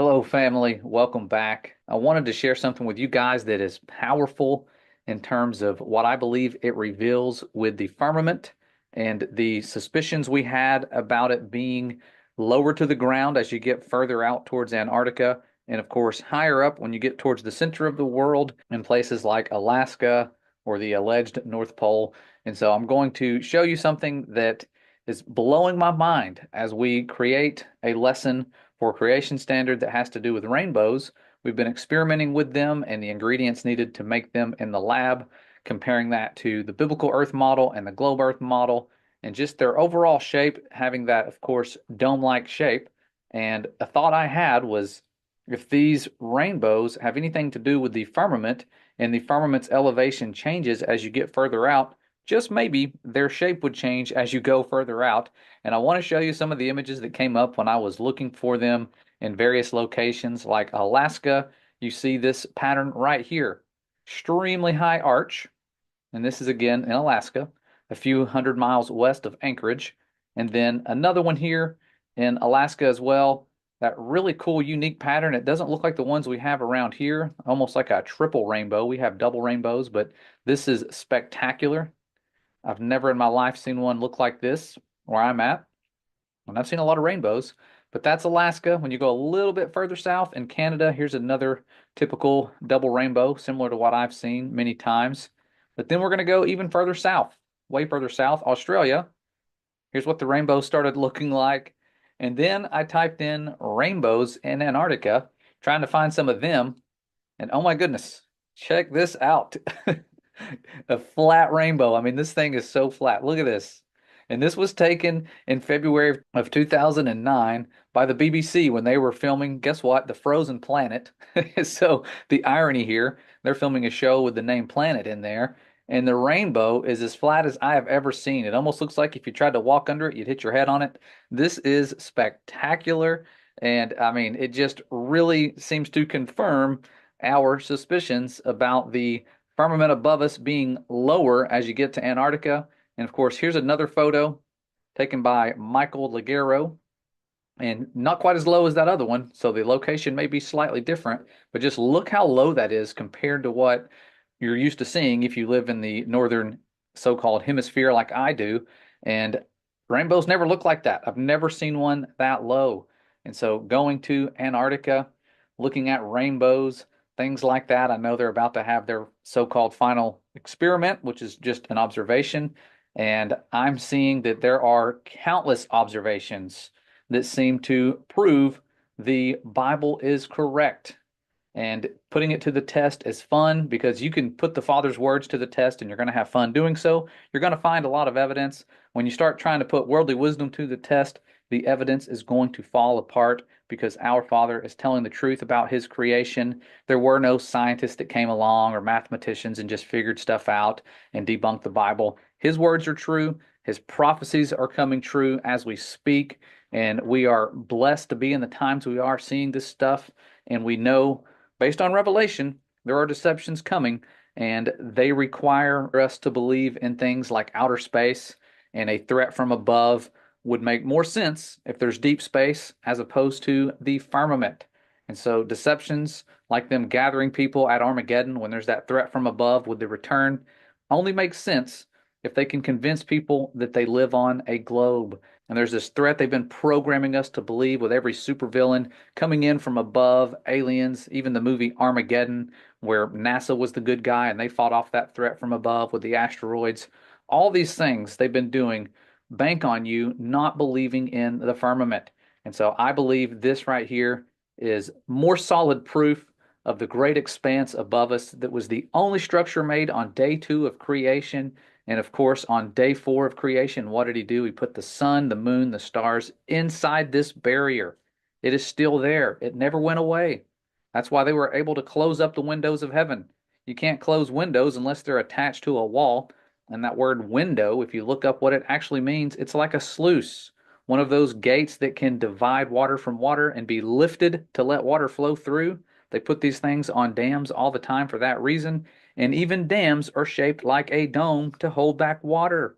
Hello, family. Welcome back. I wanted to share something with you guys that is powerful in terms of what I believe it reveals with the firmament and the suspicions we had about it being lower to the ground as you get further out towards Antarctica, and of course, higher up when you get towards the center of the world in places like Alaska or the alleged North Pole. And so I'm going to show you something that is blowing my mind as we create a lesson for creation standard that has to do with rainbows. We've been experimenting with them and the ingredients needed to make them in the lab, comparing that to the biblical Earth model and the globe Earth model, and just their overall shape, having that, of course, dome-like shape. And a thought I had was if these rainbows have anything to do with the firmament and the firmament's elevation changes as you get further out, just maybe their shape would change as you go further out. And I want to show you some of the images that came up when I was looking for them in various locations like Alaska. You see this pattern right here, extremely high arch. And this is again in Alaska, a few hundred miles west of Anchorage. And then another one here in Alaska as well. That really cool, unique pattern. It doesn't look like the ones we have around here, almost like a triple rainbow. We have double rainbows, but this is spectacular. I've never in my life seen one look like this where I'm at. And I've seen a lot of rainbows, but that's Alaska. When you go a little bit further south in Canada, here's another typical double rainbow, similar to what I've seen many times. But then we're going to go even further south, way further south, Australia. Here's what the rainbow started looking like. And then I typed in rainbows in Antarctica, trying to find some of them. And oh my goodness, check this out. A flat rainbow. I mean, this thing is so flat. Look at this. And this was taken in February of 2009 by the BBC when they were filming, guess what? The Frozen Planet. So the irony here, they're filming a show with the name Planet in there, and the rainbow is as flat as I have ever seen. It almost looks like if you tried to walk under it, you'd hit your head on it. This is spectacular. And I mean, it just really seems to confirm our suspicions about the firmament above us being lower as you get to Antarctica. And of course, here's another photo taken by Michael Ligero, and not quite as low as that other one. So the location may be slightly different, but just look how low that is compared to what you're used to seeing if you live in the northern so-called hemisphere like I do. And rainbows never look like that. I've never seen one that low. And so going to Antarctica, looking at rainbows, things like that, I know they're about to have their so-called final experiment, which is just an observation. And I'm seeing that there are countless observations that seem to prove the Bible is correct. And putting it to the test is fun because you can put the Father's words to the test and you're going to have fun doing so. You're going to find a lot of evidence. When you start trying to put worldly wisdom to the test, the evidence is going to fall apart because our Father is telling the truth about his creation. There were no scientists that came along or mathematicians and just figured stuff out and debunked the Bible. His words are true. His prophecies are coming true as we speak. And we are blessed to be in the times we are seeing this stuff. And we know based on revelation, there are deceptions coming, and they require us to believe in things like outer space, and a threat from above would make more sense if there's deep space as opposed to the firmament. And so deceptions like them gathering people at Armageddon when there's that threat from above with the return only makes sense if they can convince people that they live on a globe. And there's this threat they've been programming us to believe with every supervillain coming in from above, aliens, even the movie Armageddon, where NASA was the good guy and they fought off that threat from above with the asteroids. All these things they've been doing bank on you not believing in the firmament. And so I believe this right here is more solid proof of the great expanse above us that was the only structure made on day two of creation. And of course, on day four of creation, what did he do? He put the sun, the moon, the stars inside this barrier. It is still there. It never went away. That's why they were able to close up the windows of heaven. You can't close windows unless they're attached to a wall. And that word window, if you look up what it actually means, it's like a sluice, one of those gates that can divide water from water and be lifted to let water flow through. They put these things on dams all the time for that reason. And even dams are shaped like a dome to hold back water.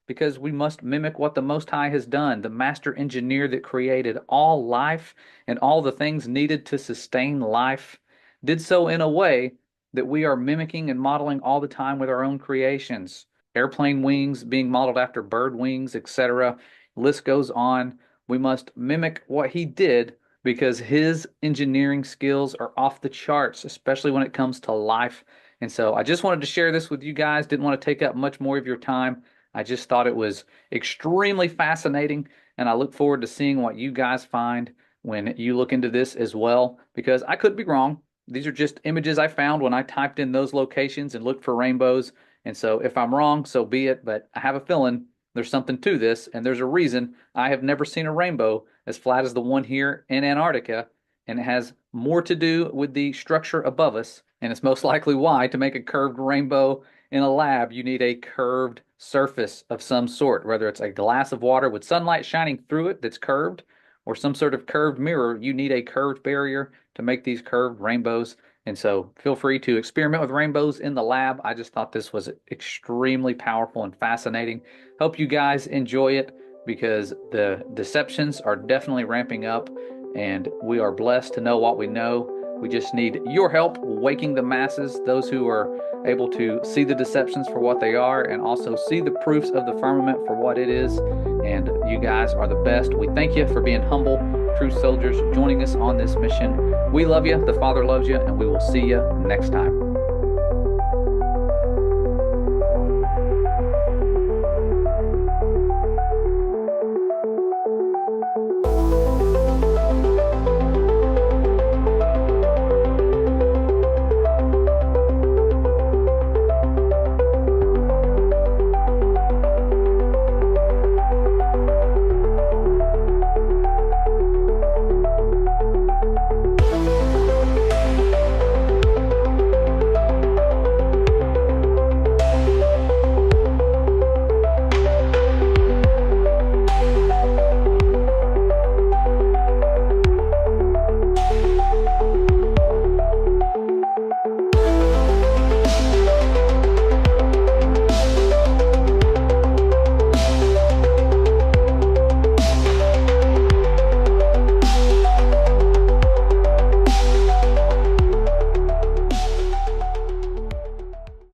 because we must mimic what the Most High has done, the master engineer that created all life and all the things needed to sustain life, did so in a way that we are mimicking and modeling all the time with our own creations. Airplane wings being modeled after bird wings, etc. List goes on. We must mimic what he did because his engineering skills are off the charts, especially when it comes to life. And so I just wanted to share this with you guys. Didn't want to take up much more of your time. I just thought it was extremely fascinating, and I look forward to seeing what you guys find when you look into this as well, because I could be wrong. These are just images I found when I typed in those locations and looked for rainbows. And so if I'm wrong, so be it. But I have a feeling there's something to this, and there's a reason I have never seen a rainbow as flat as the one here in Antarctica. And it has more to do with the structure above us. And it's most likely why, to make a curved rainbow in a lab, you need a curved surface of some sort, whether it's a glass of water with sunlight shining through it that's curved, or some sort of curved mirror. You need a curved barrier to make these curved rainbows. And so feel free to experiment with rainbows in the lab. I just thought this was extremely powerful and fascinating. Hope you guys enjoy it, because the deceptions are definitely ramping up, and we are blessed to know what we know. We just need your help waking the masses, those who are able to see the deceptions for what they are and also see the proofs of the firmament for what it is. And you guys are the best. We thank you for being humble, true soldiers, joining us on this mission. We love you, the Father loves you, and we will see you next time.